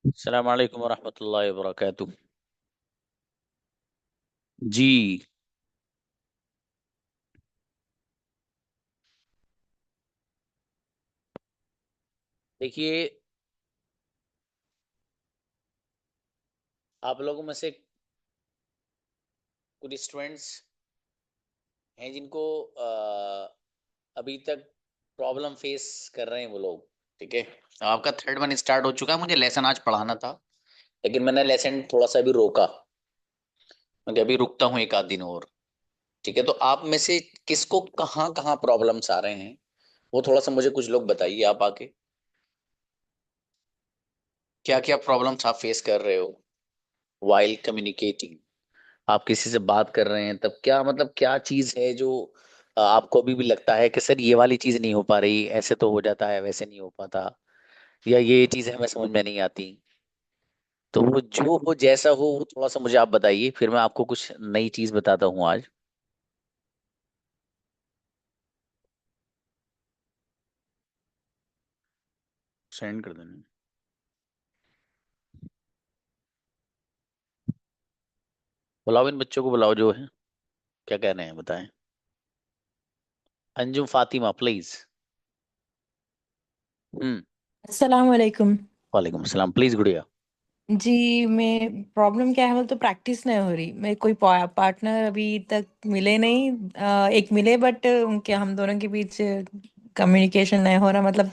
अस्सलाम वालेकुम वरहमतुल्लाहि वबरकातुह। जी। देखिए, आप लोगों में से कुछ स्टूडेंट्स हैं जिनको अभी तक प्रॉब्लम फेस कर रहे हैं वो लोग। ठीक है, आपका थर्ड वन स्टार्ट हो चुका है। मुझे लेसन आज पढ़ाना था, लेकिन मैंने लेसन थोड़ा सा भी रोका। मैं अभी रुकता हूँ एक आध दिन और। ठीक है, तो आप में से किसको कहाँ कहाँ प्रॉब्लम्स आ रहे हैं, वो थोड़ा सा मुझे कुछ लोग बताइए। आप आके क्या क्या प्रॉब्लम्स आप फेस कर रहे हो वाइल कम्युनिकेटिंग। आप किसी से बात कर रहे हैं तब क्या मतलब क्या चीज है जो आपको अभी भी लगता है कि सर ये वाली चीज नहीं हो पा रही, ऐसे तो हो जाता है वैसे नहीं हो पाता, या ये चीज हमें समझ में नहीं आती। तो वो जो हो जैसा हो वो थोड़ा सा मुझे आप बताइए, फिर मैं आपको कुछ नई चीज बताता हूँ आज। सेंड कर देना। बुलाओ इन बच्चों को, बुलाओ जो है, क्या कह रहे हैं बताएं। अंजुम फातिमा प्लीज। हम्म। अस्सलाम वालेकुम। वालेकुम सलाम प्लीज गुड़िया। जी, मैं प्रॉब्लम क्या है बोल तो प्रैक्टिस नहीं हो रही। मेरे कोई पार्टनर अभी तक मिले नहीं। एक मिले बट उनके हम दोनों के बीच कम्युनिकेशन नहीं हो रहा। मतलब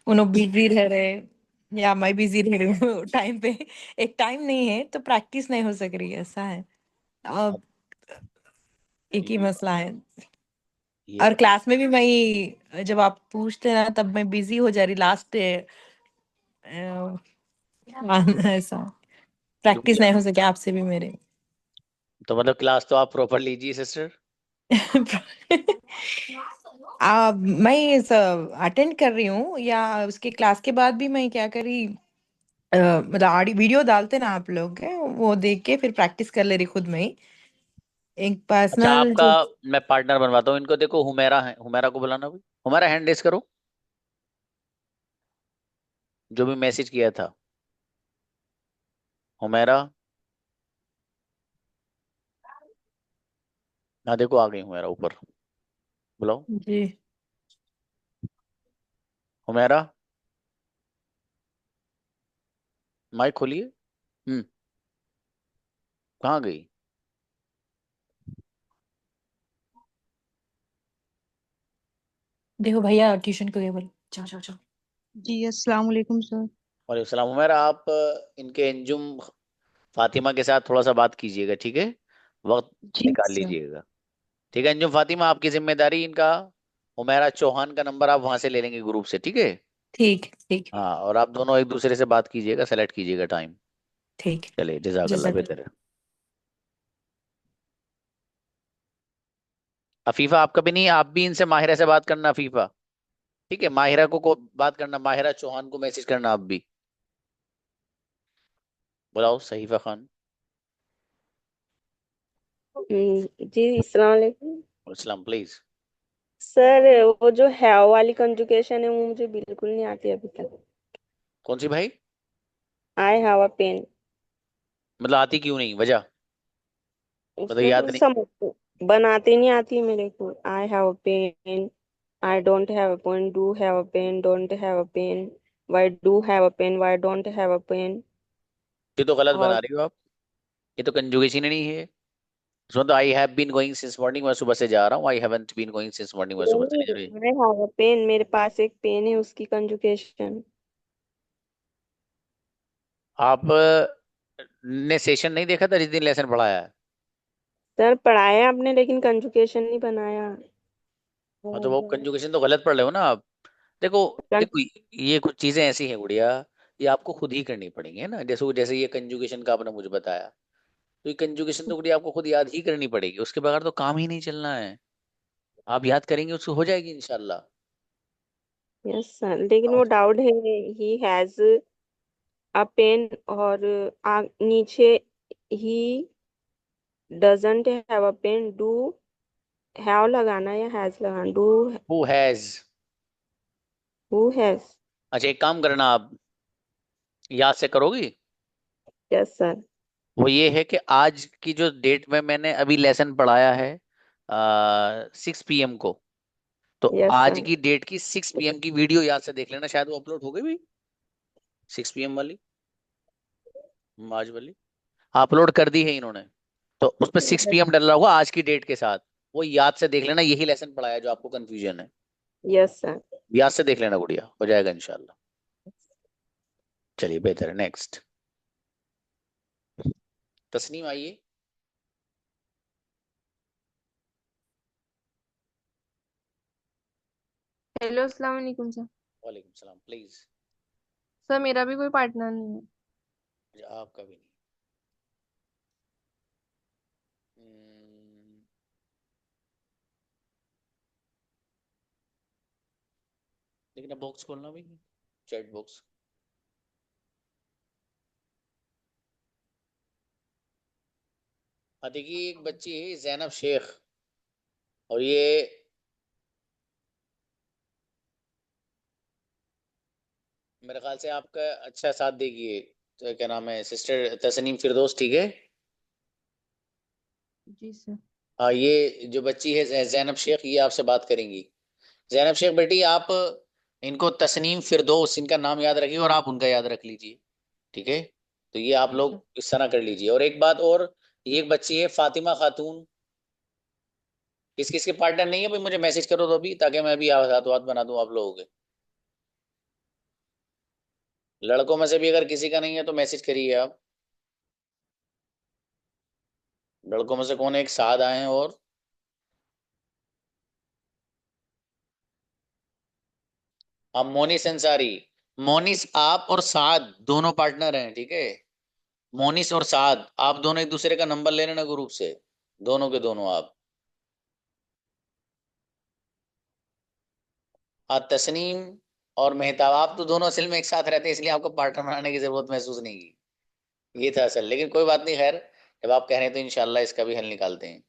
उन्होंने बिजी रह रहे या मैं बिजी रह रही हूँ टाइम पे। एक टाइम नहीं है तो प्रैक्टिस नहीं हो सक रही, ऐसा है। अब अब एक ही ये मसला है। ये और क्लास में भी मैं जब आप पूछते ना तब मैं बिजी हो जा रही लास्ट ऐसा। प्रैक्टिस गुड़िया, नहीं हो सके आपसे भी मेरे। तो मतलब क्लास तो आप प्रॉपर लीजिए सिस्टर। मैं अटेंड कर रही हूँ, या उसके क्लास के बाद भी मैं क्या करी, मतलब ऑडियो वीडियो डालते ना आप लोग के, वो देख के फिर प्रैक्टिस कर ले रही खुद में ही। एक अच्छा, पर्सनल आपका जो। मैं पार्टनर बनवाता हूँ इनको। देखो हुमेरा है, हुमेरा को बुलाना भाई। हुमेरा हैंड रेस करो, जो भी मैसेज किया था। हुमेरा, हाँ देखो आ गई हुमेरा ऊपर। बुलाओ जी। हुमेरा, माइक खोलिए। हम्म। कहाँ गई? देखो भैया ट्यूशन को गए बोल। जाओ जाओ जाओ। जी अस्सलाम वालेकुम सर। वालेकुम सलाम। हुमेरा आप इनके अंजुम फातिमा के साथ थोड़ा सा बात कीजिएगा, ठीक है? वक्त जी निकाल सर। लीजिएगा। ठीक है अंजुम फातिमा, आपकी जिम्मेदारी इनका। हुमेरा चौहान का नंबर आप वहां से ले लेंगे ग्रुप से, ठीक है? ठीक ठीक हाँ, और आप दोनों एक दूसरे से बात कीजिएगा, सेलेक्ट कीजिएगा टाइम। ठीक। चलिए, जजाकल्ला जैसा। बेहतर है। अफीफा आपका भी नहीं, आप भी इनसे माहिरा से बात करना अफीफा। ठीक है, माहिरा को बात करना, माहिरा चौहान को मैसेज करना आप भी। बुलाओ सहीफा खान। जी अस्सलाम वालेकुम। इस्लाम प्लीज। सर, वो जो हैव वाली कंजुगेशन है वो मुझे बिल्कुल नहीं आती अभी तक। कौन सी भाई? I have a pen. मतलब आती क्यों नहीं, वजह? मतलब उसमें याद कुछ नहीं? समझ बनाते नहीं आती मेरे को। I have a pen, I don't have a pen, do have a pen, don't have a pen, why do have a pen, why don't have a pen. ये तो गलत बना और रही हो आप। ये तो कंजुगेशन ही नहीं है। उसमें तो I have been going since morning, मैं सुबह से जा रहा हूँ। I haven't been going since morning, मैं सुबह से नहीं जा रही। आई हैव अ पेन, मेरे पास एक पेन है, उसकी कंजुगेशन। आप ने सेशन नहीं देखा था जिस दिन लेसन पढ़ाया है? सर पढ़ाया आपने लेकिन कंजुगेशन नहीं बनाया। हाँ, तो वो कंजुगेशन तो गलत पढ़ रहे हो ना आप। देखो, देखो ये कुछ चीजें ऐसी हैं गुड़िया, ये आपको खुद ही करनी पड़ेंगी, है ना? जैसे जैसे ये कंजुगेशन का आपने मुझे बताया, तो ये कंजुगेशन तो गुड़िया आपको खुद याद ही करनी पड़ेगी, उसके बगैर तो काम ही नहीं चलना है। आप याद करेंगे उसको हो जाएगी इंशाल्लाह। यस सर, लेकिन वो डाउट है। ही हैज अ पेन, और नीचे ही doesn't have a pen. Do have लगाना या हैज लगाना? Do who has. Who has. अच्छा, एक काम करना आप, याद से करोगी? Yes sir. वो ये है कि आज की जो डेट में मैंने अभी लेसन पढ़ाया है 6 PM को, तो यस आज सर। की डेट की 6 PM की वीडियो याद से देख लेना, शायद वो अपलोड हो गई भी 6 PM वाली, आज वाली अपलोड कर दी है इन्होंने। तो उस पर 6 PM डला हुआ आज की डेट के साथ, वो याद से देख लेना, यही लेसन पढ़ाया जो आपको कंफ्यूजन है। Yes sir. याद से देख लेना गुड़िया, हो जाएगा इंशाल्लाह। चलिए बेहतर है, नेक्स्ट। तस्नीम आइए। हेलो अस्सलाम वालेकुम सर। वालेकुम सलाम, प्लीज। सर मेरा भी कोई पार्टनर नहीं है। आपका भी नहीं। हम्म, लेकिन अब बॉक्स खोलना भी, चैट बॉक्स। हाँ देखिए, एक बच्ची है जैनब शेख, और ये मेरे ख्याल से आपका अच्छा साथ देगी ये। तो क्या नाम है, सिस्टर तस्नीम फिरदौस, ठीक है। जी सर। हाँ, ये जो बच्ची है जैनब शेख, ये आपसे बात करेंगी। जैनब शेख बेटी, आप इनको तस्नीम फिरदौस इनका नाम याद रखिए और आप उनका याद रख लीजिए, ठीक है। तो ये आप जी सर। लोग इस तरह कर लीजिए। और एक बात और, ये एक बच्ची है फातिमा खातून, किस किस के पार्टनर नहीं है भाई मुझे मैसेज करो तो अभी, ताकि मैं भी हाथों हाथ बना दूं आप लोगों के। लड़कों में से भी अगर किसी का नहीं है तो मैसेज करिए आप। लड़कों में से कौन एक साथ आए हैं, और अब मोनिस अंसारी। मोनिस, आप और साद दोनों पार्टनर हैं, ठीक है। मोनिस और साद, आप दोनों एक दूसरे का नंबर ले लेना ग्रुप से, दोनों के दोनों आप। हाँ, तस्नीम और मेहताब, आप तो दोनों असल में एक साथ रहते हैं, इसलिए आपको पार्टनर बनाने की जरूरत महसूस नहीं की। ये था असल, लेकिन कोई बात नहीं, खैर जब आप कह रहे हैं तो इंशाल्लाह इसका भी हल निकालते हैं।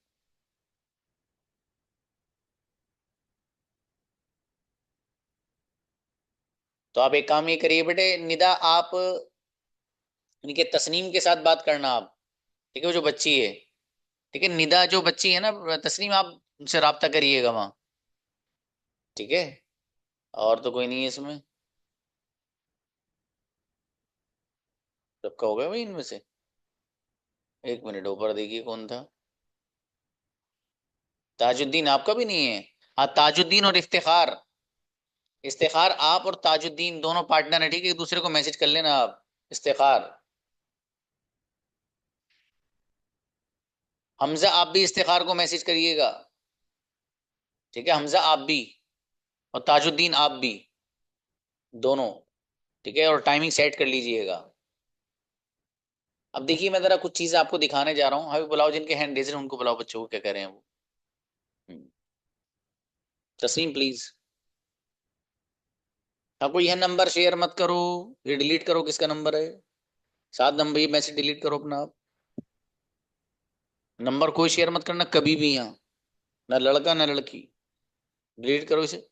तो आप एक काम ये करिए बेटे, निदा आप इनके तस्नीम के साथ बात करना आप, ठीक है। वो जो बच्ची है, ठीक है, निदा जो बच्ची है ना, तस्नीम आप उनसे रब्ता करिएगा वहाँ, ठीक है। और तो कोई नहीं है इसमें, सबका हो गया भाई इनमें से। एक मिनट, ऊपर देखिए कौन था। ताजुद्दीन आपका भी नहीं है। हाँ, ताजुद्दीन और इफ्तिखार। इफ्तिखार, आप और ताजुद्दीन दोनों पार्टनर है, ठीक है। एक दूसरे को मैसेज कर लेना आप। इफ्तिखार, हमजा आप भी इफ्तिखार को मैसेज करिएगा, ठीक है। हमजा आप भी, और ताजुद्दीन आप भी, दोनों, ठीक है। और टाइमिंग सेट कर लीजिएगा। अब देखिए, मैं जरा कुछ चीजें आपको दिखाने जा रहा हूँ, अभी बुलाओ जिनके हैंड रेज हैं उनको बुलाओ, बच्चों को क्या कह रहे हैं वो। हम्म, तस्लीम प्लीज। हाँ, कोई यह नंबर शेयर मत करो, ये डिलीट करो, किसका नंबर है। 7 नंबर, ये मैसेज डिलीट करो अपना आप। नंबर कोई शेयर मत करना कभी भी यहाँ, ना लड़का ना लड़की, डिलीट करो इसे।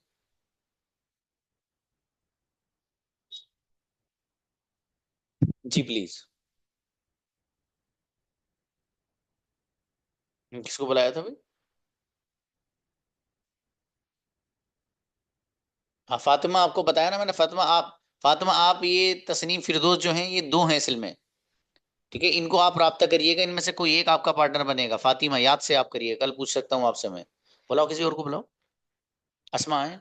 जी प्लीज। किसको बुलाया था भाई। हाँ, फातिमा, आपको बताया ना मैंने, फातिमा आप ये तस्नीम फिरदौस जो हैं, ये दो हैं असल में, ठीक है। इनको आप राब्ता करिएगा, इनमें से कोई एक आपका पार्टनर बनेगा। फातिमा याद से आप करिए, कल पूछ सकता हूँ आपसे मैं। बुलाओ किसी और को बुलाओ। अस्मा है।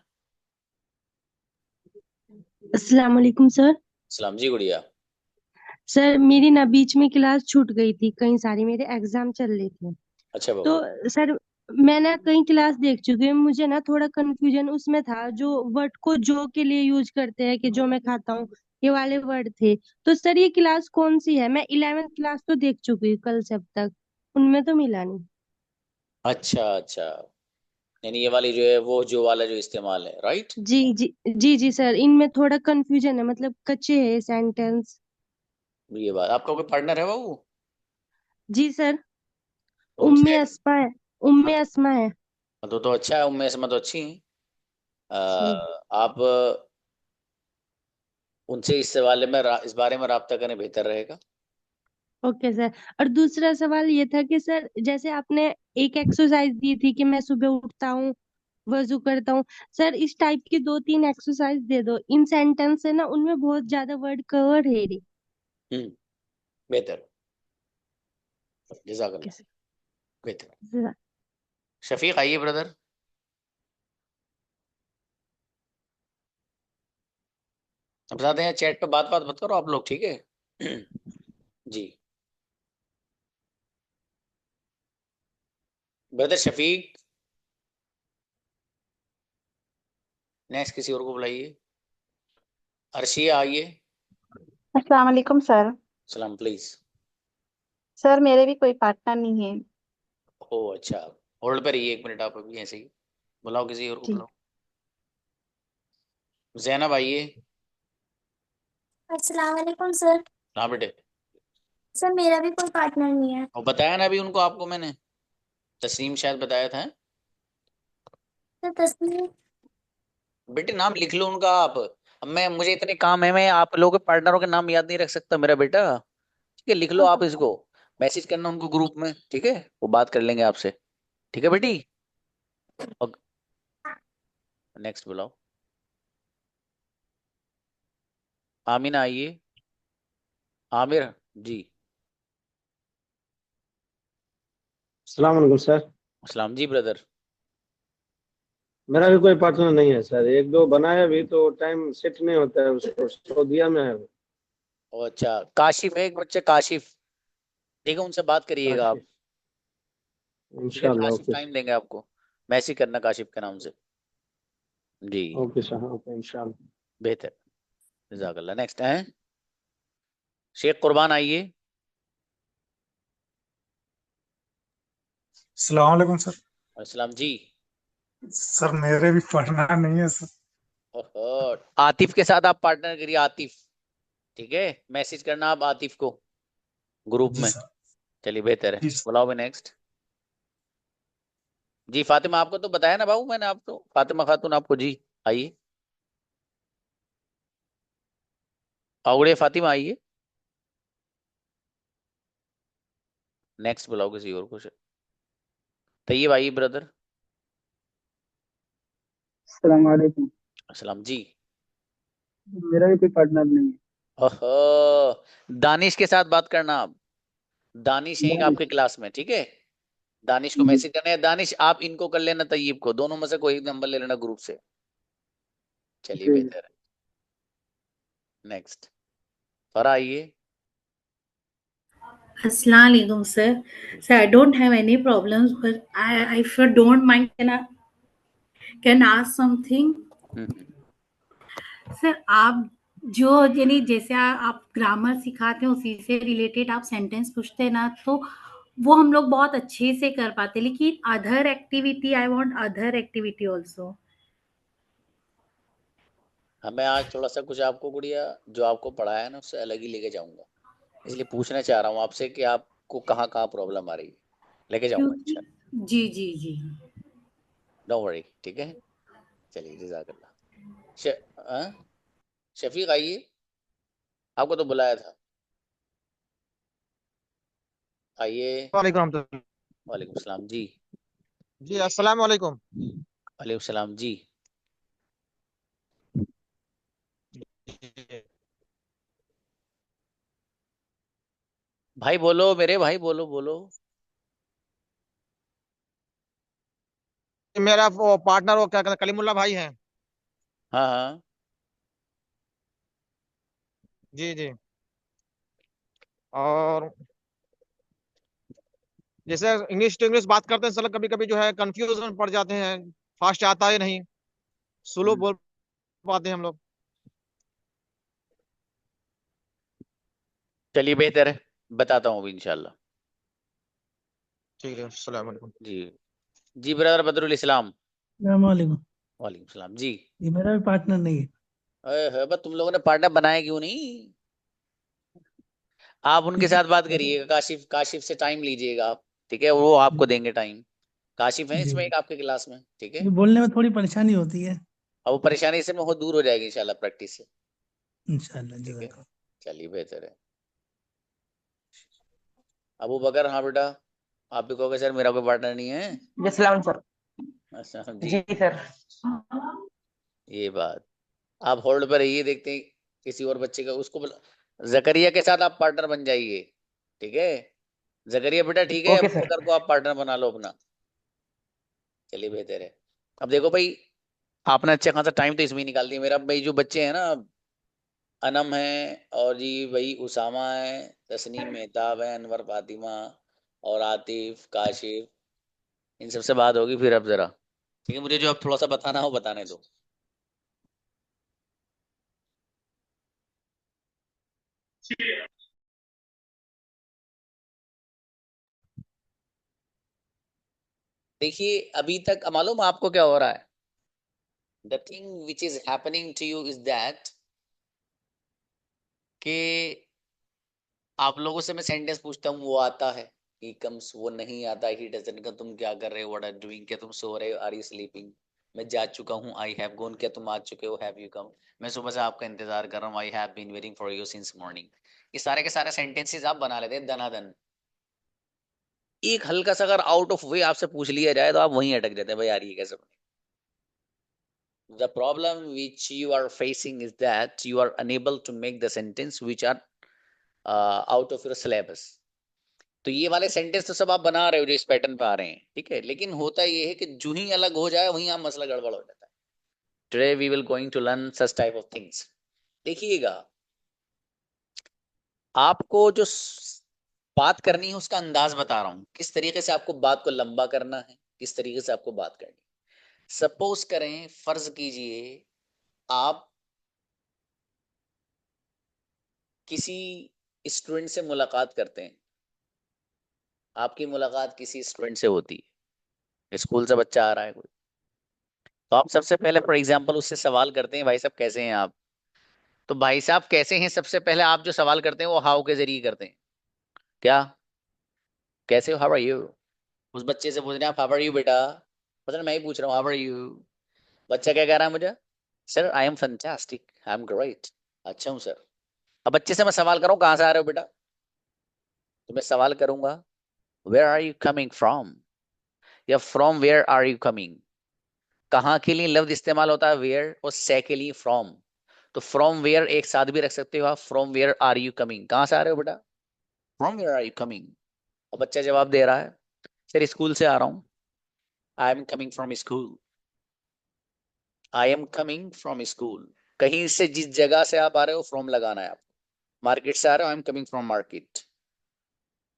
अस्सलाम वालेकुम सर। सलाम जी गुड़िया। सर मेरी ना बीच में क्लास छूट गई थी, कई सारी मेरे एग्जाम चल रहे थे। अच्छा तो बाबू। सर मैं ना कई क्लास देख चुकी हूँ, मुझे ना थोड़ा कंफ्यूजन उसमें था, जो वर्ड को जो के लिए यूज करते हैं कि जो मैं खाता हूँ, ये वाले वर्ड थे। तो सर ये क्लास कौन सी है? मैं 11th क्लास तो देख चुकी हूँ कल से अब तक, उनमें तो मिला नहीं। अच्छा अच्छा, यानी ये वाली जो है वो जो वाला जो इस्तेमाल है, राइट। जी जी। जी जी सर, इनमें थोड़ा कंफ्यूजन है, मतलब कच्चे है सेंटेंस। ये बात, आपका कोई पार्टनर है बाबू। जी सर। तो उम्मे उनसे, अस्मा है। उम्मे अस्मा है। तो अच्छा है, उम्मीद से तो अच्छी हैं। जी। आप उनसे इस बारे में राब्ता करें, बेहतर रहेगा। Okay sir. और दूसरा सवाल ये था कि सर जैसे आपने एक एक्सरसाइज दी थी कि मैं सुबह उठता हूँ, वजू करता हूँ, सर इस टाइप की 2-3 एक्सरसाइज दे दो। इन सेंटेंस है ना, उनमें बहुत ज्यादा वर्ड कवर है रे। बेहतर, ओके जज़ाकल्लाह, सर। बेहतर। सर, शफीक आइए ब्रदर। अब बताते हैं, चैट पे बात मत करो आप लोग, ठीक है? जी ब्रदर शफीक। नेक्स्ट किसी और को बुलाइए। अर्शिया आइए। अस्सलाम वालेकुम सर। सलाम प्लीज। सर मेरे भी कोई पार्टनर नहीं है। ओ अच्छा, होल्ड पर रहिए 1 मिनट, आप अभी ऐसे ही। बुलाओ किसी और को, जी। बुलाओ। जैनब आइए। अस्सलाम वालेकुम सर। हाँ बेटे। सर मेरा भी कोई पार्टनर नहीं है। और बताया ना अभी उनको, आपको मैंने तस्नीम शायद बताया था। सर तस्नीम। बेटे नाम लिख लो उनका आप। अब मैं, मुझे इतने काम है, मैं आप लोगों के पार्टनरों के नाम याद नहीं रख सकता मेरा बेटा। ठीक है, लिख लो आप इसको। मैसेज करना उनको ग्रुप में, ठीक है? वो बात कर लेंगे आपसे। ठीक है बेटी। नेक्स्ट बुलाओ। आमिना आइए। आमिर जी। अस्सलाम वालेकुम सर। अस्सलाम जी ब्रदर। मेरा भी कोई पार्टनर नहीं है सर, एक दो बनाया भी तो टाइम सेट नहीं होता है, उसको सऊदीया में है वो। ओ अच्छा, काशिफ है एक बच्चा, काशिफ। ठीक है, उनसे बात करिएगा आप। काशिफ। ठीक है, इंशाल्लाह। काशिफ ओके टाइम देंगे आपको। मैसेज करना काशिफ के नाम से। जी ओके सर। ओके इंशाल्लाह। बेहतर, जज़ाकल्लाह। नेक्स्ट है शेख कुर्बान आइए। अस्सलाम वालेकुम सर। अस्सलाम जी। सर मेरे भी पढ़ना नहीं है सर। ओहो, आतिफ के साथ आप पार्टनर करिए, आतिफ। ठीक है, मैसेज करना आप आतिफ को ग्रुप जी में। सर। चलिए बेहतर है, जी सर। बुलाओ भी नेक्स्ट। जी फातिमा, आपको तो बताया ना बाबू मैंने आपको, फातिमा खातून आपको। जी आइए, आओगे फातिमा आइए। नेक्स्ट बुलाओ किसी और को। तैयब आइए ब्रदर। अस्सलाम वालेकुम। अस्सलाम जी। मेरा भी कोई पार्टनर नहीं ओहो, दानिश के साथ बात करना आप। दानिश है एक है। आपके क्लास में, ठीक है? दानिश को जी मैसेज करना है। दानिश आप इनको कर लेना, तैयब को, दोनों में से कोई एक नंबर ले लेना ग्रुप से। चलिए जी। बेहतर है। नेक्स्ट फरा आइए। Assalamu alaikum, sir. Sir, I don't have any problems, but if you don't mind, can ask something? Sir आप जो यानी जैसे आप ग्रामर सिखाते हैं उसी से रिलेटेड आप सेंटेंस पूछते हैं ना, तो वो हम लोग बहुत अच्छे से कर पाते, लेकिन other activity I want other activity also. हमें आज थोड़ा सा कुछ आपको गुड़िया जो आपको पढ़ाया ना उससे अलग ही लेके जाऊंगा, इसलिए पूछना चाह रहा हूँ आपसे कि आपको कहाँ कहाँ प्रॉब्लम आ रही है। लेके जाऊंगा क्योंकि इंशाल्लाह, जी जी जी। Don't worry. ठीक है, चलिए जज़ाकल्लाह। शफीक आइए, आपको तो बुलाया था, आइए। वालेकुम रहमतुल्लाह। वालेकुम सलाम जी। जी अस्सलाम वालेकुम। वालेकुम सलाम जी। भाई बोलो, मेरे भाई बोलो बोलो। मेरा वो पार्टनर वो क्या कहते हैं, कलीमुल्ला भाई हैं। हाँ हाँ। जी जी। और जैसे इंग्लिश टू इंग्लिश बात करते हैं सर, कभी कभी जो है कंफ्यूजन पड़ जाते हैं, फास्ट आता है नहीं, स्लो बोल पाते हैं हम लोग। चलिए बेहतर है, बताता हूँ अभी इंशाल्लाह। ठीक है, अस्सलाम वालेकुम। जी जी ब्रदर बदरुल इस्लाम। वालेकुम। वालेकुम सलाम जी। ये मेरा भी पार्टनर नहीं है। अरे बस तुम लोगों ने पार्टनर बनाया क्यों नहीं? आप उनके साथ बात करिएगा, काशिफ, काशिफ से टाइम लीजिएगा आप। ठीक है, वो आपको देंगे टाइम। काशिफ है जी इसमें एक आपके क्लास में, ठीक है? ये बोलने में थोड़ी परेशानी होती है। और वो परेशानी इससे में बहुत दूर हो जाएगी इंशाल्लाह प्रैक्टिस से। इंशाल्लाह ठीक है, जज़ाकल्लाह। चलिए बेहतर है। अबू बकर, हाँ बेटा, आप भी कहोगे सर मेरा कोई पार्टनर नहीं है। जी सलाम सर। अच्छा जी, जी सर। ये बात। आप होल्ड पर रहिए, देखते हैं किसी और बच्चे का, उसको जकरिया के साथ आप पार्टनर बन जाइए, ठीक है। जकरिया बेटा ठीक है, ओके अबू सर। बकर को आप पार्टनर बना लो अपना। चलिए बेहतर है। अब देखो भाई, आपने अच्छा खासा टाइम तो इसमें ही निकाल दिया मेरा। भाई जो बच्चे हैं ना, अनम है, और जी भाई उसामा है, तस्नीम मेहताब है, अनवर फातिमा, और आतिफ, काशिफ, इन सबसे बात होगी फिर। अब जरा ठीक है, मुझे जो अब थोड़ा सा बताना हो बताने दो। देखिए अभी तक मालूम आपको क्या हो रहा है? The thing which is happening to you is that कि आप लोगों से मैं सेंटेंस पूछता हूँ, वो आता है, ही कम्स, वो नहीं आता, ही डजंट का, तुम क्या कर रहे हो, व्हाट आर डूइंग, क्या तुम सो रहे हो, आर यू स्लीपिंग, मैं जा चुका हूँ, आई हैव गॉन, क्या तुम आ चुके हो, हैव यू कम, मैं सुबह से आपका इंतजार कर रहा हूँ, I have been waiting for you since morning. ये सारे के सारे सेंटेंसेस आप बना लेते हैं दनादन। एक हल्का सा अगर आउट ऑफ वे आपसे पूछ लिया जाए तो आप वहीं अटक जाते हैं, भाई यार ये कैसे बने। The problem which you are facing is that you are unable to make the sentence which are out of your syllabus. तो ये वाले सेंटेंस तो सब आप बना रहे हो जो इस पैटर्न पे आ रहे हैं, ठीक है, लेकिन होता ये है कि जो ही अलग हो जाए वहीं आप मसला गड़बड़ हो जाता है। Today we will going to learn such type of things. देखिएगा, आपको जो बात करनी है उसका अंदाज बता रहा हूँ, किस तरीके से आपको बात को लंबा करना है, किस तरीके से आपको बात करनी है। सपोज करें, फर्ज कीजिए आप किसी स्टूडेंट से मुलाकात करते हैं, आपकी मुलाकात किसी स्टूडेंट से होती है, स्कूल से बच्चा आ रहा है कोई, तो आप सबसे पहले फॉर एग्जांपल उससे सवाल करते हैं, भाई साहब कैसे हैं आप। तो भाई साहब कैसे हैं, सबसे पहले आप जो सवाल करते हैं वो हाउ के जरिए करते हैं। क्या, कैसे हो, हाउ आर यू। उस बच्चे से पूछ रहे हैं आप हाउ आर यू बेटा, मतलब मैं ही पूछ रहा हूँ हाउ आर यू। बच्चा क्या कह रहा है मुझे, sir I am fantastic, I am great. अच्छा हूँ सर। अब बच्चे से मैं सवाल कर रहा हूँ कहाँ से आ रहे हो बेटा, तो मैं सवाल करूंगा where are you coming from, या from where are you coming. कहाँ के लिए लफ्ज इस्तेमाल होता है वेयर, और से के लिए फ्रॉम। तो फ्रॉम वेयर एक साथ भी रख सकते हो आप, from where are you coming, कहाँ से आ रहे हो बेटा, from where are you coming. और बच्चा जवाब दे रहा है सर स्कूल से आ रहा हूँ, I am coming from school, I am coming from school. कहीं से जिस जगह से आप आ रहे हो फ्रॉम लगाना है आप। मार्केट से आ रहे हो, I am coming from market.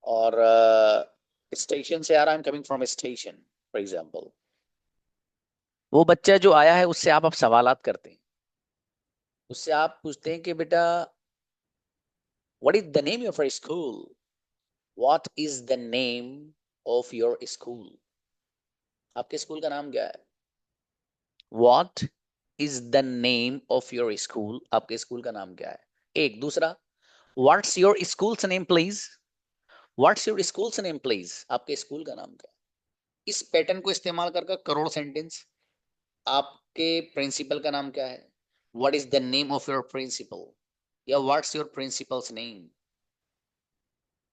और स्टेशन से आ रहा है, I am coming from station for example. वो बच्चा जो आया है उससे आप सवालात करते हैं, उससे आप पूछते हैं कि बेटा what is the name of your school, what is the name of your school, आपके स्कूल का नाम क्या है। What is the name of your school, आपके स्कूल का नाम क्या है। एक दूसरा, what's your schools name please, what's your schools name please, आपके स्कूल का नाम क्या है। इस पैटर्न को इस्तेमाल कर करोड़ सेंटेंस। आपके प्रिंसिपल का नाम क्या है, what is the name of your principal, या व्हाट्स योर प्रिंसिपल्स नेम।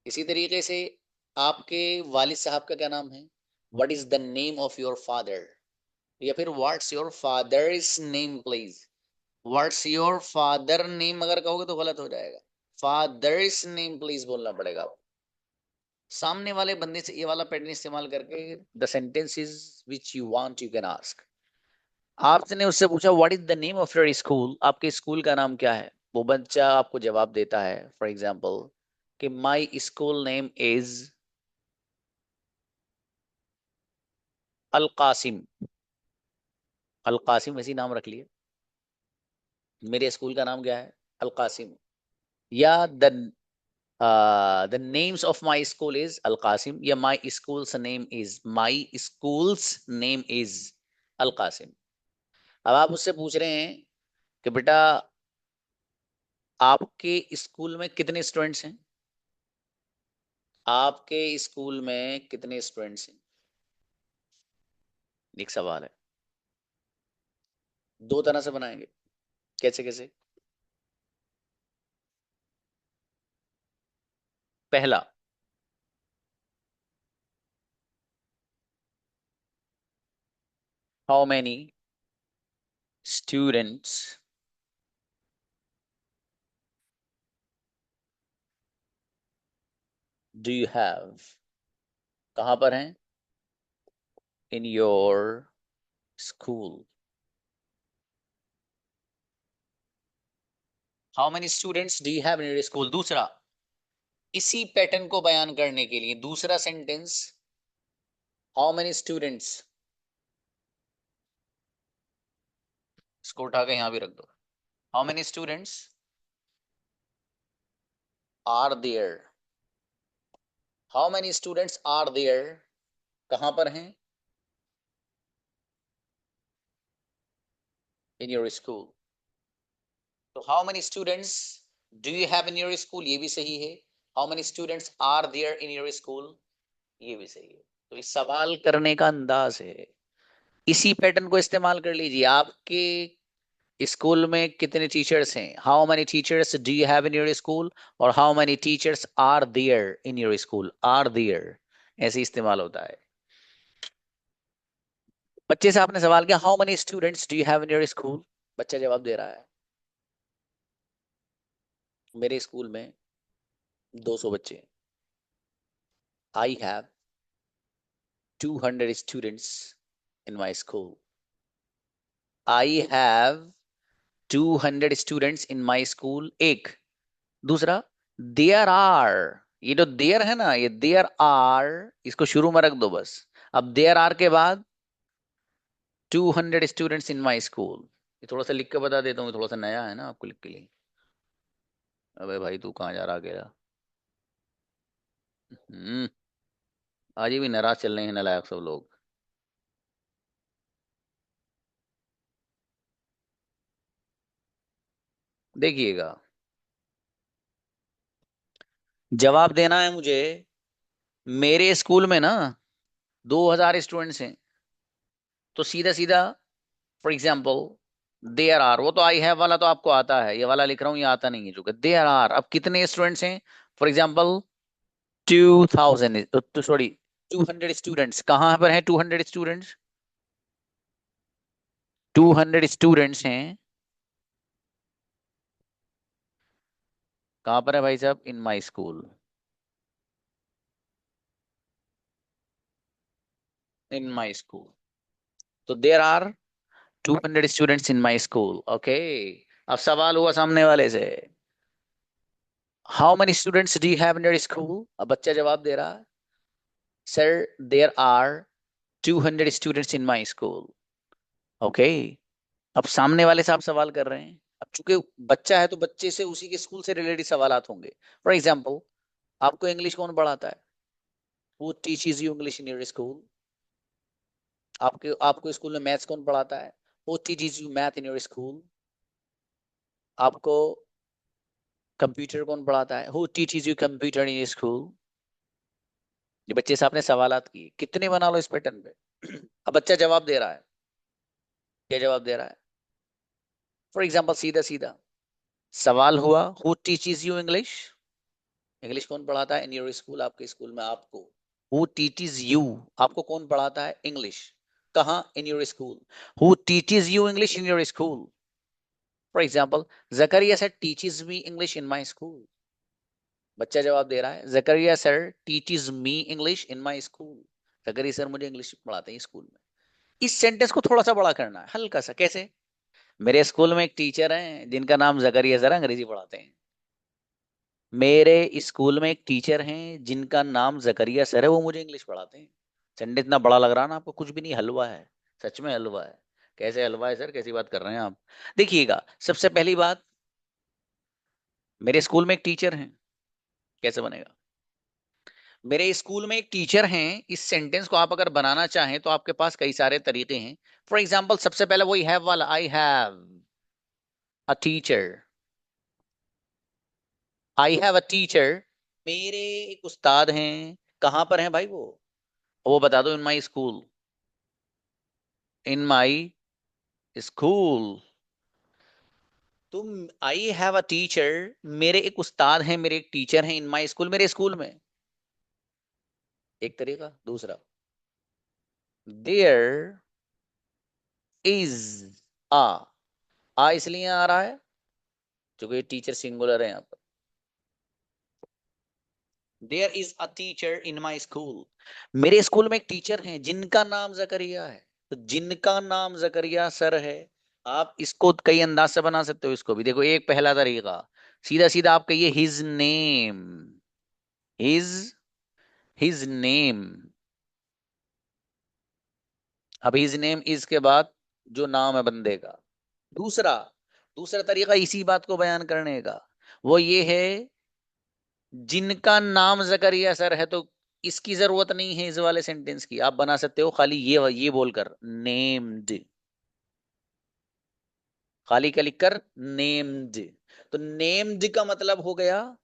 इसी तरीके से आपके वालिद साहब का क्या नाम है, what is the name of your father, या फिर what's your father's name please. What's your father name अगर कहोगे तो गलत हो जाएगा, फादर्स नेम प्लीज बोलना पड़ेगा आपको। सामने वाले बंदे से ये वाला पैटर्न इस्तेमाल करके the sentences which you want you can ask. आपने उससे पूछा what is the name of your school, आपके स्कूल का नाम क्या है। वो बच्चा आपको जवाब देता है फॉर एग्जाम्पल कि my school name is Al Qasim. Al Qasim वैसे ही नाम रख लिए, मेरे स्कूल का नाम क्या है, अल कासिम। या the names of my school is Al Qasim, या my school's name is Al Qasim. अब आप उससे पूछ रहे हैं कि बेटा आपके स्कूल में कितने स्टूडेंट्स हैं, आपके स्कूल में कितने स्टूडेंट्स हैं। एक सवाल है, दो तरह से बनाएंगे, कैसे कैसे। पहला, how many students do you have, कहां पर हैं, in your school. How many students do you have in your school. दूसरा, इसी पैटर्न को बयान करने के लिए दूसरा सेंटेंस, हाउ मेनी स्टूडेंट्स, इसको उठा के यहां भी रख दो। How many students are there, how many students are there, कहां पर हैं, इन योर स्कूल। तो how many students do you have in your school, ये भी सही है। How many students are there in your school, ये भी सही है। तो इस सवाल करने का अंदाज है, इसी पैटर्न को इस्तेमाल कर लीजिए। आपके स्कूल में कितने टीचर्स हैं, how many teachers do you have in your school, और how many teachers are there in your school. Are there ऐसे इस्तेमाल होता है। बच्चे से आपने सवाल किया how many students do you have in your school, बच्चा जवाब दे रहा है मेरे स्कूल में 200 बच्चे। I have 200 students in my school. I have 200 students in my school. एक। दूसरा, देयर आर, ये जो देयर है ना, ये देयर आर, इसको शुरू में रख दो बस। अब देयर आर के बाद 200 स्टूडेंट्स इन माई स्कूल। ये थोड़ा सा लिख के बता देता हूँ, थोड़ा सा नया है ना आपको लिख के लिए। अबे भाई तू कहाँ जा रहा अकेला। आज ये भी नाराज चल रहे हैं नालायक सब लोग। देखिएगा, जवाब देना है मुझे। मेरे स्कूल में ना 2000 स्टूडेंट्स हैं, तो सीधा सीधा फॉर एग्जाम्पल देयर आर, वो तो आई हैव वाला तो आपको आता है, ये वाला लिख रहा हूँ, ये आता नहीं है जो देयर आर। अब कितने स्टूडेंट्स हैं, फॉर एग्जाम्पल 2000, तो सॉरी 200 स्टूडेंट्स। कहाँ पर हैं 200 स्टूडेंट्स, 200 स्टूडेंट्स हैं, कहाँ पर है भाई साहब, in my school, in my school. तो there are 200 students in my school. Okay, अब सवाल हुआ सामने वाले से, how many students do you have in your school. अब बच्चा जवाब दे रहा है, sir there are 200 students in my school. Okay, अब सामने वाले से आप सवाल कर रहे हैं। अब चूंकि बच्चा है तो बच्चे से उसी के स्कूल से रिलेटेड सवालात होंगे। फॉर एग्जाम्पल, आपको इंग्लिश कौन पढ़ाता है, who teaches you English in your school. आपके आपको स्कूल में मैथ्स कौन पढ़ाता है, who teaches you math in your school. आपको कंप्यूटर कौन पढ़ाता है, who teaches you computer in your school. ये बच्चे से आपने सवालात किए, कितने बना लो इस पैटर्न पे। अब बच्चा जवाब दे रहा है, क्या जवाब दे रहा है। फॉर एग्जाम्पल सीधा सीधा सवाल हुआ, who teaches you English, English कौन पढ़ाता है इन योर स्कूल, आपके स्कूल में। आपको हु टीचेस यू, आपको कौन पढ़ाता है इंग्लिश, कहाँ, in your school. Who teaches you English in your school. For example, Zakaria sir teaches me English in my school. बच्चा जवाब दे रहा है, Zakaria sir teaches me English in my school. Zakaria sir मुझे इंग्लिश पढ़ाते हैं स्कूल में। इस सेंटेंस को थोड़ा सा बड़ा करना है, हल्का सा। कैसे, मेरे स्कूल में एक टीचर हैं जिनका नाम जकरिया सर, अंग्रेजी पढ़ाते हैं। मेरे स्कूल में एक टीचर हैं जिनका नाम जकरिया सर है, वो मुझे इंग्लिश पढ़ाते हैं। सेंटेंस इतना बड़ा लग रहा ना आपको, कुछ भी नहीं, हलवा है, सच में हलवा है। कैसे हलवा है सर, कैसी बात कर रहे हैं आप। देखिएगा, सबसे पहली बात, मेरे स्कूल में एक टीचर हैं, कैसे बनेगा, मेरे स्कूल में एक टीचर हैं। इस सेंटेंस को आप अगर बनाना चाहें तो आपके पास कई सारे तरीके हैं। फॉर एग्जाम्पल, सबसे पहले वही हैव वाला, आई have a teacher, I have a teacher, मेरे एक उस्ताद हैं। कहां पर हैं भाई वो बता दो, इन my school, in my school. तुम आई हैव अ टीचर, मेरे एक उस्ताद हैं, मेरे एक टीचर हैं, इन माई स्कूल, मेरे स्कूल में, एक तरीका। दूसरा, देयर इज आ इसलिए आ रहा है क्योंकि टीचर सिंगुलर है यहाँ पर। There is a teacher in my school, मेरे स्कूल में एक टीचर हैं जिनका नाम जकरिया है। तो जिनका नाम जकरिया सर है, आप इसको कई अंदाज से बना सकते हो। इसको भी देखो, एक पहला तरीका सीधा सीधा आप कहिए his name, his his name. अब हिज नेम इज के बाद जो नाम है बंदे का। दूसरा दूसरा तरीका इसी बात को बयान करने का, वो ये है जिनका नाम जकरिया सर है। तो इसकी जरूरत नहीं है इस वाले सेंटेंस की, आप बना सकते हो खाली ये बोलकर नेम्ड, खाली क्या लिखकर नेम्ड। तो नेम्ड का मतलब हो गया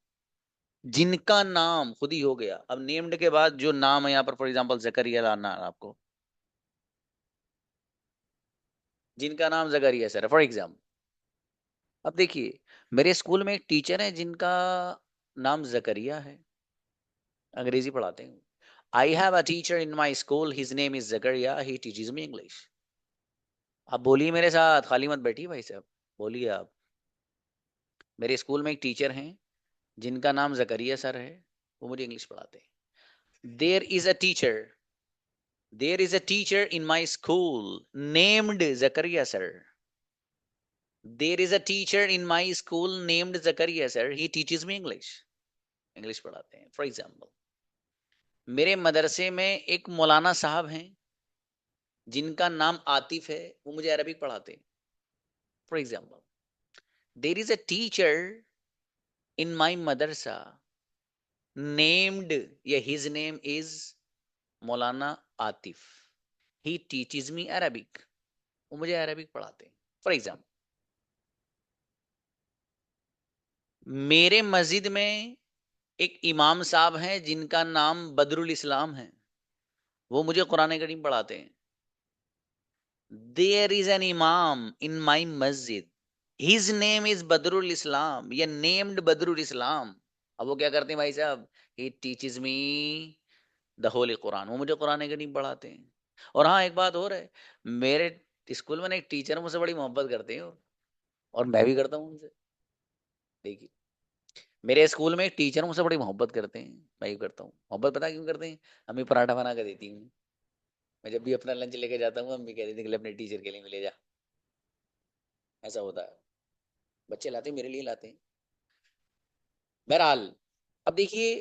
जिनका नाम खुद ही हो गया। अब नेम्ड के बाद जो नाम है यहाँ पर, फॉर एग्जांपल जकरिया लाना है आपको, जिनका नाम जकरिया सर है फॉर एग्जाम्पल। अब देखिए, मेरे स्कूल में एक टीचर है जिनका नाम जकरिया है, अंग्रेजी पढ़ाते हैं। I have a teacher in my school, his name is Zakaria, he teaches me English. आप बोलिए मेरे साथ, खाली मत बैठिए भाई साहब, बोलिए आप। मेरे स्कूल में एक टीचर हैं जिनका नाम जकरिया सर है, वो मुझे इंग्लिश पढ़ाते हैं। There is a teacher, there is a teacher in my school named Zakaria sir. There is a teacher in my school named Zakaria sir, he teaches me English. English पढ़ाते हैं। फॉर एग्जाम्पल, मेरे मदरसे में एक मौलाना साहब हैं जिनका नाम आतिफ है, वो मुझे अरबिक पढ़ाते हैं। For example, there is a teacher in my मदरसा नेम्ड, या his name is Maulana Atif, he teaches me Arabic, वो मुझे अरबिक पढ़ाते हैं। फॉर एग्जाम्पल, मेरे मस्जिद में एक इमाम साहब हैं जिनका नाम बदरुल इस्लाम है, वो मुझे कुरान करीम पढ़ाते हैं। देयर इज एन इमाम इन माई मस्जिद, हिज नेम इज बदरुल इस्लाम, या नेम्ड बदरुल इस्लाम। अब वो क्या करते हैं भाई साहब, ही teaches me the Holi Quran, वो मुझे कुरान करीम पढ़ाते हैं। और हाँ, एक बात और है, मेरे स्कूल में ना एक टीचर मुझसे बड़ी मोहब्बत करते हैं, और मैं भी करता हूँ उनसे। देखिए, मेरे स्कूल में एक टीचर मुझसे बड़ी मोहब्बत करते हैं, मैं भी करता हूँ मोहब्बत। पता है क्यों करते हैं? अम्मी पराठा बना कर देती हूँ, मैं जब भी अपना लंच लेके जाता हूँ अम्मी कह देती है अपने टीचर के लिए ले जा। ऐसा होता है, बच्चे लाते हैं, मेरे लिए लाते हैं। बहरहाल, अब देखिए,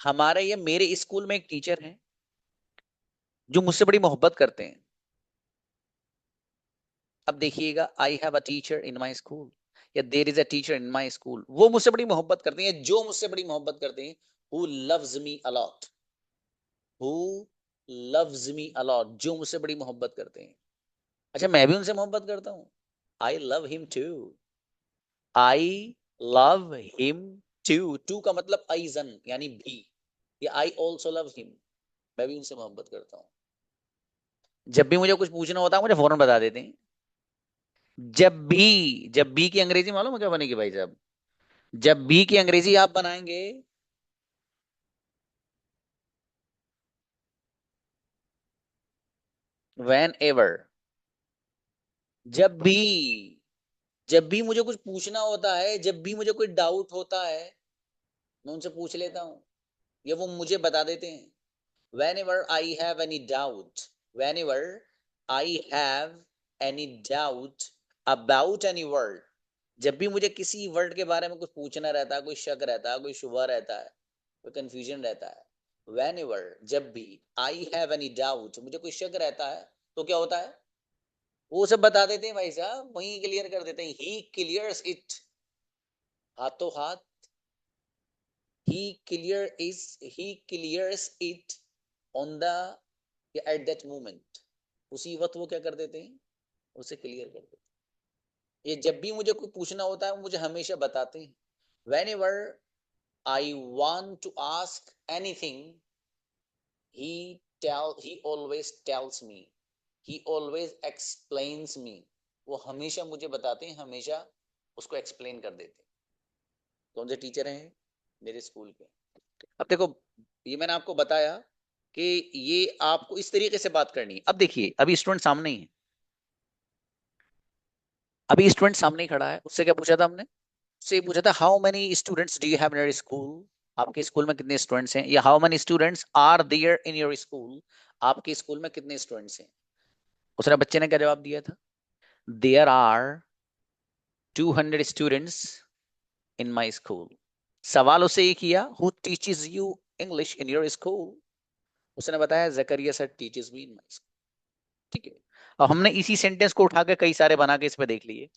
हमारे ये मेरे स्कूल में एक टीचर हैं जो मुझसे बड़ी मोहब्बत करते हैं। अब देखिएगा, I have a teacher in my school, या there is a teacher in my school, वो मुझसे बड़ी मोहब्बत करते हैं, जो मुझसे बड़ी मोहब्बत करते हैं। Who loves me a lot, who loves me a lot, जो मुझसे बड़ी मोहब्बत करते हैं। अच्छा, मैं भी उनसे मोहब्बत करता हूँ। I love him too, I love him too. Too का मतलब आइजन यानी भी, या आई ऑल्सो लव हिम, मैं भी उनसे मोहब्बत करता हूँ। जब भी मुझे कुछ पूछना होता है मुझे फौरन बता देते हैं। जब भी की अंग्रेजी मालूम है क्या बनेगी भाई साहब? जब भी की अंग्रेजी आप बनाएंगे, वेन एवर। जब भी, जब भी मुझे कुछ पूछना होता है, जब भी मुझे कोई डाउट होता है, मैं उनसे पूछ लेता हूँ, या वो मुझे बता देते हैं। whenever I have any doubt, whenever I have any doubt about any word, जब भी मुझे किसी वर्ड के बारे में कुछ पूछना रहता है, कोई शक रहता है, कोई शुबह रहता है, कोई कंफ्यूजन रहता है, whenever, जब भी, I have any doubt, मुझे कोई शक रहता है, तो क्या होता है? वो सब बता देते हैं भाई साहब, वहीं क्लियर कर देते हैं। He clears it, हाथों हाथ, he clears it on the, at that moment, उसी वक्त वो क्या कर देते हैं, उसे क्लियर कर देते हैं। ये जब भी मुझे कुछ पूछना होता है मुझे हमेशा बताते हैं। whenever I want to ask anything, he always tells me, he always explains me, वो हमेशा मुझे बताते हैं, हमेशा उसको एक्सप्लेन कर देते हैं। कौन से टीचर हैं? मेरे स्कूल के। अब देखो, ये मैंने आपको बताया कि ये आपको इस तरीके से बात करनी है। अब देखिए, अभी स्टूडेंट सामने ही है, अभी स्टूडेंट सामने ही खड़ा है, उससे क्या पूछा था हमने? उससे पूछा था how many students do you have in your school, आपके स्कूल में कितने स्टूडेंट्स हैं, या how many students are there in your school, आपके स्कूल में कितने स्टूडेंट्स हैं। उसने, बच्चे ने क्या जवाब दिया था? There are 200 students in my school. सवाल उसे ये किया, who teaches you English in your school, उसने बताया Zakaria sir teaches me in my school. ठीक है, अब हमने इसी सेंटेंस को उठा के कई सारे बना के इस पे देख लिए।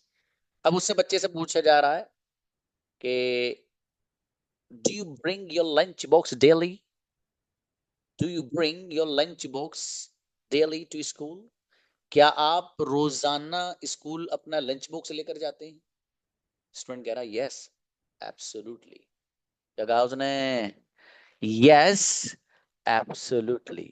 अब उससे बच्चे से पूछा जा रहा है कि do you bring your lunch box daily, do you bring your lunch box daily to school, क्या आप रोजाना स्कूल अपना लंच बॉक्स लेकर जाते हैं? स्टूडेंट कह रहा है यस एब्सोल्युटली। क्या कहा उसने? Yes absolutely.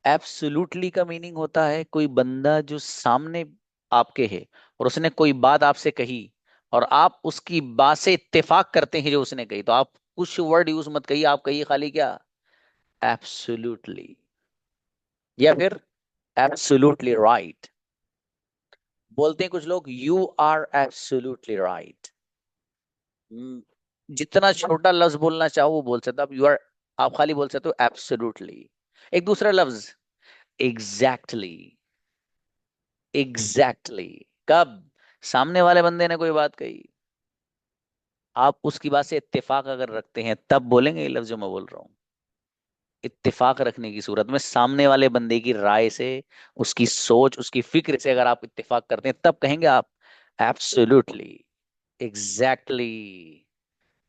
एब्सोल्युटली का मीनिंग होता है कोई बंदा जो सामने आपके है और उसने कोई बात आपसे कही और आप उसकी बात से इत्तेफाक करते हैं जो उसने कही, तो आप कुछ वर्ड यूज मत कहिए, आप कहिए खाली क्या? एब्सोल्युटली, या फिर एब्सोल्युटली राइट। बोलते हैं कुछ लोग यू आर एब्सोल्युटली राइट। जितना छोटा लफ्ज बोलना चाहो वो बोल सकते हो आप, यू आर, आप खाली बोल सकते हो एब्सोल्युटली। एक दूसरा लफ्ज एग्जैक्टली, एग्जैक्टली कब? सामने वाले बंदे ने कोई बात कही, आप उसकी बात से इत्तेफाक अगर रखते हैं तब बोलेंगे ये लफ्ज जो मैं बोल रहा हूं। इत्तेफाक रखने की सूरत में सामने वाले बंदे की राय से, उसकी सोच, उसकी फिक्र से अगर आप इत्तेफाक करते हैं तब कहेंगे आप एब्सोल्युटली, एग्जैक्टली,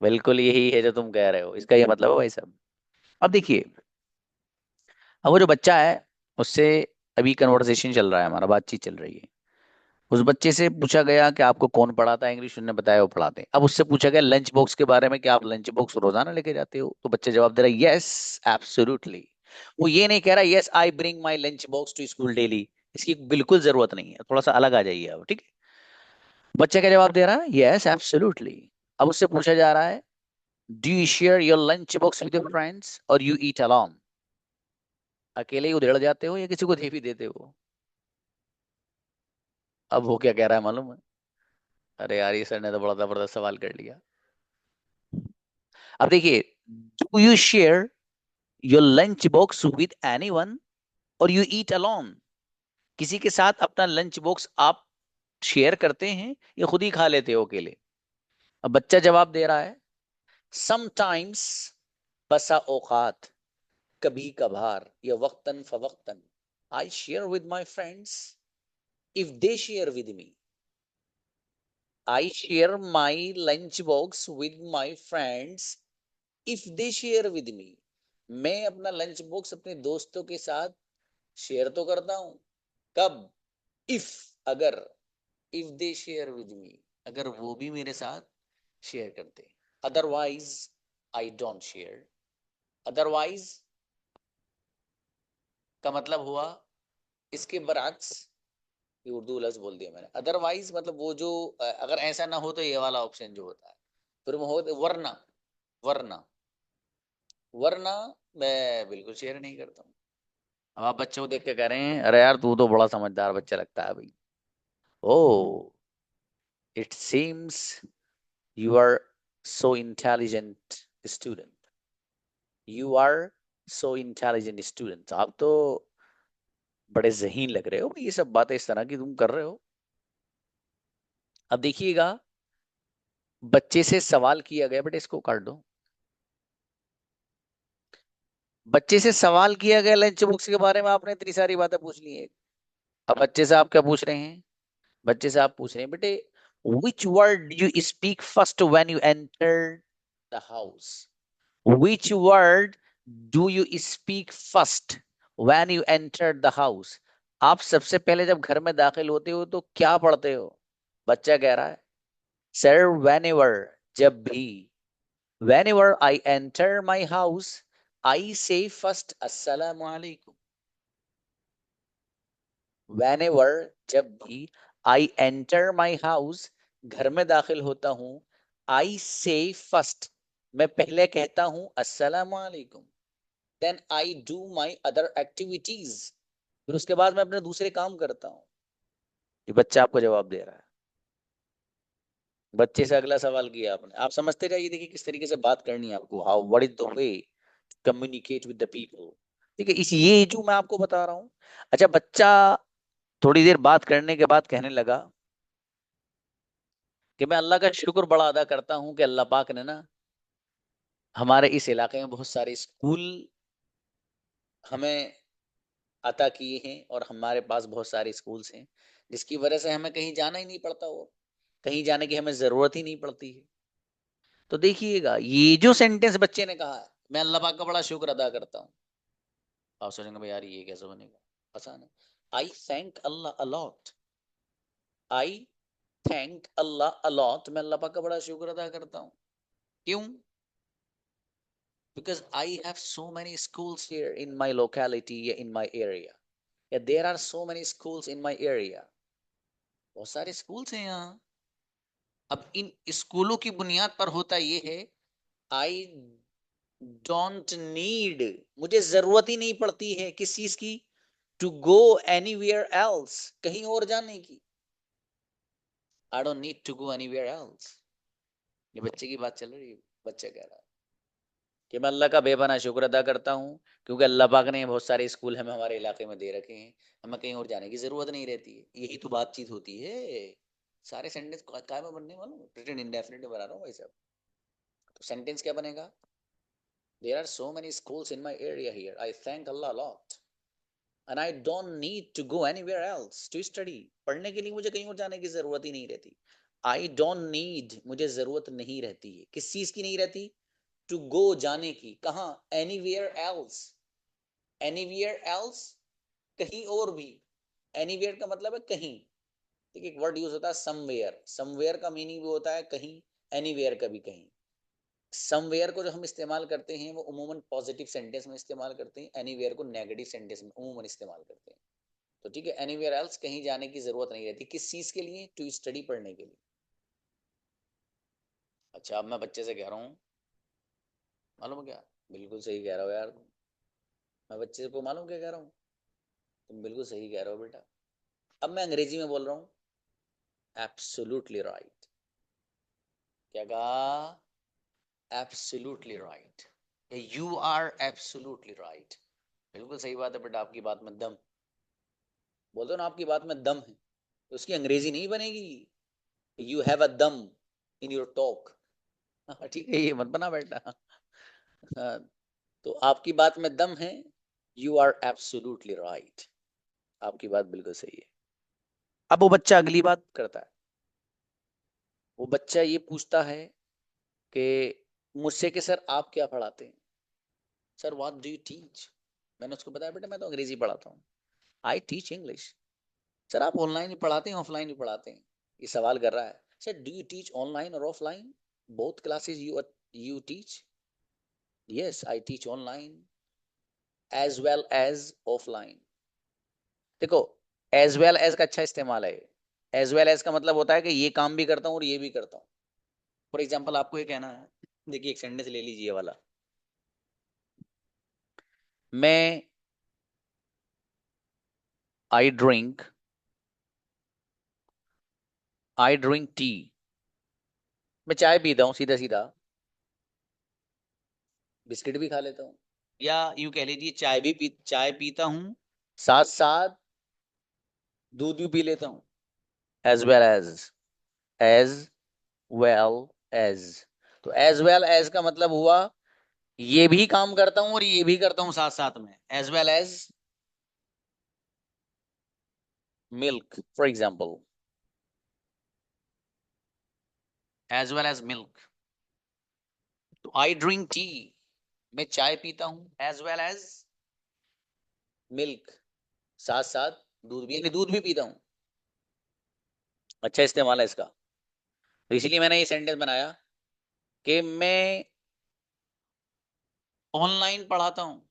बिल्कुल यही है जो तुम कह रहे हो, इसका ये मतलब है भाई साहब। अब देखिए, अब वो जो बच्चा है उससे अभी कन्वर्सेशन चल रहा है, हमारा बातचीत चल रही है। उस बच्चे से पूछा गया कि आपको कौन पढ़ाता है इंग्लिश, उसने बताया वो पढ़ाते हैं। अब उससे पूछा गया लंच बॉक्स के बारे में कि आप लंच बॉक्स रोजाना लेके जाते हो, तो बच्चा जवाब दे रहा है यस एब्सोल्युटली। वो ये नहीं कह रहा yes I bring my lunch box to school daily, इसकी बिल्कुल जरूरत नहीं है, थोड़ा सा अलग आ जाइए अब, ठीक है। बच्चा क्या जवाब दे रहा है? Yes absolutely. अब उससे पूछा जा रहा है do you share your lunch box with your friends और यू ईट अलोन, अकेले ही उधेड़ जाते हो या किसी को दे भी देते हो? अब वो क्या कह रहा है मालूम है? अरे यार, ये सर ने तो बड़ा जबरदस्त सवाल कर लिया। अब देखिए, do you share your lunch box with anyone और यू ईट अलोन, किसी के साथ अपना लंच बॉक्स आप शेयर करते हैं या खुद ही खा लेते हो अकेले? अब बच्चा जवाब दे रहा है समटाइम्स, बसा औकात, कभी कभार या वक्तन फवक्तन, I share with my friends if they share with me, I share my lunch box with my friends if they share with me, मैं अपना लंच बॉक्स अपने दोस्तों के साथ शेयर तो करता हूं, कब? इफ, अगर, इफ दे शेयर विद मी, अगर वो भी मेरे साथ शेयर करते, otherwise I don't share. Otherwise का मतलब हुआ इसके बरअक्स, ये उर्दू लफ्ज बोल दिया मैंने। अदरवाइज मतलब वो जो अगर ऐसा ना हो तो ये वाला ऑप्शन जो होता है, फिर वो हो वरना, वरना, वरना मैं बिल्कुल शेयर नहीं करता हूँ। अब आप बच्चों को देख के कह रहे हैं अरे यार तू तो बड़ा समझदार बच्चा लगता है भाई, oh it seems you are so intelligent student, you are so intelligent student, आप तो बड़े ज़हीन लग रहे हो, ये सब बातें इस तरह की तुम कर रहे हो। अब देखिएगा, बच्चे से सवाल किया गया, बेटे इसको काट दो। बच्चे से सवाल किया गया लंच बॉक्स के बारे में, आपने इतनी सारी बातें पूछ ली है। अब बच्चे से आप क्या पूछ रहे हैं? बच्चे से आप पूछ रहे हैं बेटे which word you speak first when you enter the house, which word do you speak first when you enter the house, आप सबसे पहले जब घर में दाखिल होते हो तो क्या पढ़ते हो? बच्चा कह रहा है सर whenever, जब भी, whenever I enter my house I say first assalamu alaikum, whenever, जब भी, I enter my house, घर में दाखिल होता हूं, I say first, मैं पहले कहता हूं अस्सलामु अलैकुम, then I do my other activities, फिर उसके बाद मैं अपने दूसरे काम करता हूँ। ये बच्चा आपको जवाब दे रहा है। बच्चे से अगला सवाल किया आपने, आप समझते जाइए, देखिए किस तरीके से बात करनी है आपको, how what is the way to communicate with the people. ठीक है, इस ये जो मैं आपको बता रहा हूँ। अच्छा, बच्चा थोड़ी देर बात करने के बाद कहने लगा कि मैं अल्लाह का शुक्र बड़ा अदा करता हूँ कि अल्लाह पाक ने ना हमारे इस इलाके में बहुत सारे स्कूल हमें अता किए हैं, और हमारे पास बहुत सारे स्कूल्स हैं जिसकी वजह से हमें कहीं जाना ही नहीं पड़ता, और कहीं जाने की हमें जरूरत ही नहीं पड़ती है। तो देखिएगा, ये जो सेंटेंस बच्चे ने कहा है, मैं अल्लाह पाक का बड़ा शुक्र अदा करता हूँ, आप सोचेंगे भाई यार ये कैसे बनेगा, आसान है। I thank Allah a lot, I thank Allah a lot, मैं अल्लाह पाक का बड़ा शुक्र अदा करता हूँ। क्यों? Because I have so many schools here in my locality, in my area. Yeah, there are so many schools in my area. बहुत सारे schools हैं यहाँ। अब इन स्कूलों की बुनियाद पर होता ये है, I don't need, मुझे जरूरत ही नहीं पड़ती है किस चीज की, to go anywhere else, कहीं और जाने की। I don't need to go anywhere else. ये बच्चे की बात चल रही है। बच्चा कह रहा है कि मैं अल्लाह का बेपनाह शुक्र अदा करता हूँ क्योंकि अल्लाह पाक ने बहुत सारे स्कूल हमें हमारे इलाके में दे रखे हैं, हमें कहीं और जाने की जरूरत नहीं रहती है। यही तो बातचीत होती है। सारे सेंटेंस काय में बनने वालों, प्रेजेंट इंडेफिनिट बना रहा हूँ भाई साहब। तो सेंटेंस क्या बनेगा? There are so many schools in my area here. I thank Allah a lot. And I don't need to go anywhere else to study. पढ़ने के लिए मुझे कहीं और जाने की जरूरत ही नहीं रहती। I don't need, मुझे जरूरत नहीं रहती है। किस चीज की नहीं रहती? To go, जाने की। कहाँ? Anywhere else. Anywhere else, कहीं और भी। Anywhere का मतलब है कहीं। ठीक है, एक वर्ड यूज होता है somewhere. Somewhere का मीनिंग भी होता है कहीं, anywhere का भी कहीं। समवेयर को जो हम इस्तेमाल करते हैं वो उमूमन पॉजिटिव सेंटेंस में इस्तेमाल करते हैं, एनीवेयर को नेगेटिव सेंटेंस में उमूमन इस्तेमाल करते हैं। तो ठीक है, एनीवेयर एल्स, कहीं जाने की जरूरत नहीं रहती। किस चीज के लिए? टू स्टडी, पढ़ने के लिए। अच्छा, अब मैं बच्चे से कह रहा हूँ, मालूम क्या? बिल्कुल सही कह रहा हो यार तुम। मैं बच्चे को मालूम क्या कह रहा हूँ? तुम बिल्कुल सही कह रहे हो बेटा। अब मैं अंग्रेजी में बोल रहा हूँ, एब्सोल्युटली राइट। क्या कहा? Absolutely right. You are absolutely right. बिल्कुल सही बात है बेटा, आपकी बात में दम। बोल दो ना आपकी बात में दम है, तो उसकी अंग्रेजी नहीं बनेगी यू हैव अ दम इन योर टॉक। ठीक है, ये मत बना बेटा। तो आपकी बात में दम है, यू आर एब्सोल्युटली राइट, आपकी बात बिल्कुल सही है। अब वो बच्चा अगली बात करता है। वो बच्चा ये पूछता है कि मुझसे कि सर आप क्या पढ़ाते हैं? Sir what do you teach? मैंने उसको बताया बेटा मैं तो अंग्रेजी पढ़ाता हूँ, आई टीच इंग्लिश। सर आप ऑनलाइन ही पढ़ाते हैं ऑफलाइन ही पढ़ाते हैं? ये सवाल कर रहा है। Sir do you teach online और offline, both classes you teach? Yes, I teach online as well as offline. देखो, as well as का अच्छा इस्तेमाल है। as well as का मतलब होता है कि ये काम भी करता हूँ और ये भी करता हूँ। फॉर एग्जाम्पल आपको ये कहना है, देखिए एक सेंटेंस ले लीजिए वाला, मैं आई ड्रिंक टी, मैं चाय पीता हूँ, सीधा सीधा बिस्किट भी खा लेता हूँ, या यूं कह लीजिए चाय पीता हूँ, साथ साथ दूध भी पी लेता हूँ। एज वेल एज, तो एज वेल एज का मतलब हुआ ये भी काम करता हूँ और ये भी करता हूँ साथ साथ में। As well as milk, for example, as well as milk. तो आई ड्रिंक टी, मैं चाय पीता हूँ, एज वेल एज मिल्क, साथ साथ दूध भी, यानी दूध भी पीता हूँ। अच्छा इस्तेमाल है इसका। तो इसीलिए मैंने ये सेंटेंस बनाया कि मैं ऑनलाइन पढ़ाता हूँ,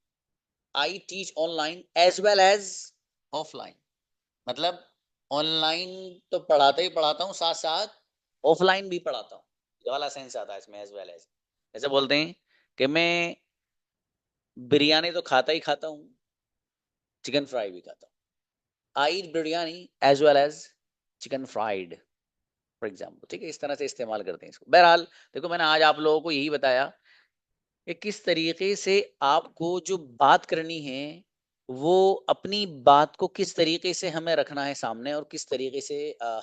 I teach online as well as offline. मतलब ऑनलाइन तो पढ़ाता ही पढ़ाता हूँ, साथ साथ ऑफलाइन भी पढ़ाता हूँ। ये वाला सेंस आता है इसमें, एज वेल एज। ऐसे बोलते हैं कि मैं बिरयानी तो खाता ही खाता हूँ, चिकन फ्राई भी खाता हूँ। I eat biryani as well as chicken fried for example, ठीक है। इस तरह से इस्तेमाल करते हैं इसको। बहरहाल देखो, मैंने आज आप लोगों को यही बताया कि किस तरीके से आपको जो बात करनी है वो अपनी बात को किस तरीके से हमें रखना है सामने, और किस तरीके से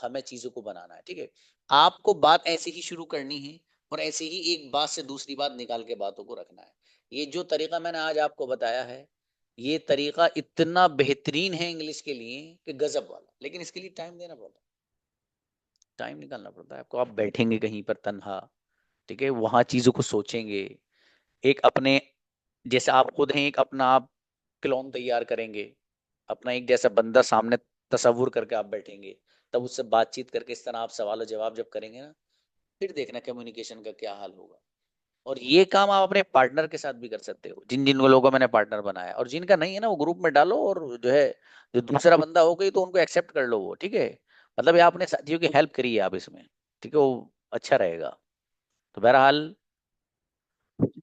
हमें चीजों को बनाना है, ठीक है। आपको बात ऐसे ही शुरू करनी है और ऐसे ही एक बात से दूसरी बात निकाल के बातों को रखना है। ये जो तरीका मैंने आज आपको बताया है, ये तरीका इतना बेहतरीन है इंग्लिश के लिए कि गजब वाला, लेकिन इसके लिए टाइम देना पड़ता है, टाइम निकालना पड़ता है आपको। आप बैठेंगे कहीं पर तन्हा, ठीक है, वहां चीजों को सोचेंगे, एक अपने जैसे आप खुद हैं, एक अपना आप क्लोन तैयार करेंगे, अपना एक जैसा बंदा सामने तस्वुर करके आप बैठेंगे, तब उससे बातचीत करके इस तरह आप सवाल जवाब जब करेंगे ना, फिर देखना कम्युनिकेशन का क्या हाल होगा। और ये काम आप अपने पार्टनर के साथ भी कर सकते हो। जिन जिन लोगों को मैंने पार्टनर बनाया, और जिनका नहीं है ना, वो ग्रुप में डालो, और जो है जो दूसरा बंदा हो गई तो उनको एक्सेप्ट कर लो वो, ठीक है। मतलब ये आपने साथियों की हेल्प करी है आप इसमें, ठीक है, वो अच्छा रहेगा। तो बहरहाल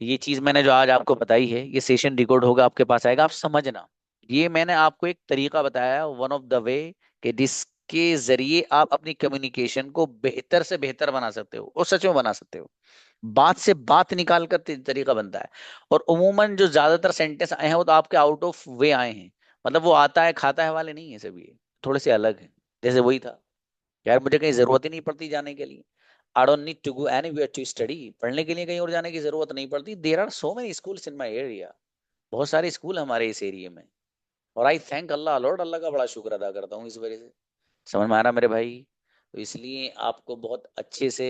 ये चीज मैंने जो आज आपको बताई है, ये सेशन रिकॉर्ड होगा, आपके पास आएगा, आप समझना। ये मैंने आपको एक तरीका बताया, वन ऑफ द वे, कि जिसके जरिए आप अपनी कम्युनिकेशन को बेहतर से बेहतर बना सकते हो, और सच में बना सकते हो। बात से बात निकाल कर तरीका बनता है। और उमूमन जो ज्यादातर सेंटेंस आए हैं वो तो आपके आउट ऑफ वे आए हैं, मतलब वो आता है खाता है वाले नहीं है सभी, ये थोड़े से अलग है। जैसे वही था, यार मुझे कहीं जरूरत ही नहीं पड़ती जाने के लिए, I don't need to go anywhere to study, पढ़ने के लिए कहीं और जाने की जरूरत नहीं पड़ती। There are so many schools in my area, बहुत सारे स्कूल हमारे इस एरिया में। और आई थैंक अल्लाह लॉर्ड, अल्लाह का बड़ा शुक्र अदा करता हूँ इस वजह से। समझ में आ रहा मेरे भाई? तो इसलिए आपको बहुत अच्छे से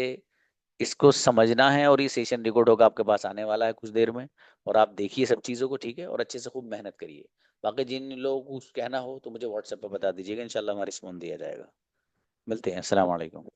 इसको समझना है, और ये सेशन रिकॉर्ड होगा, आपके पास आने वाला है कुछ देर में, और आप देखिए सब चीज़ों को, ठीक है, और अच्छे से खूब मेहनत करिए। बाकी जिन लोगों को कुछ कहना हो तो मुझे व्हाट्सएप पर बता दीजिएगा, इंशाल्लाह हमारा रिस्पॉन्स दिया जाएगा। मिलते हैं, अस्सलाम वालेकुम।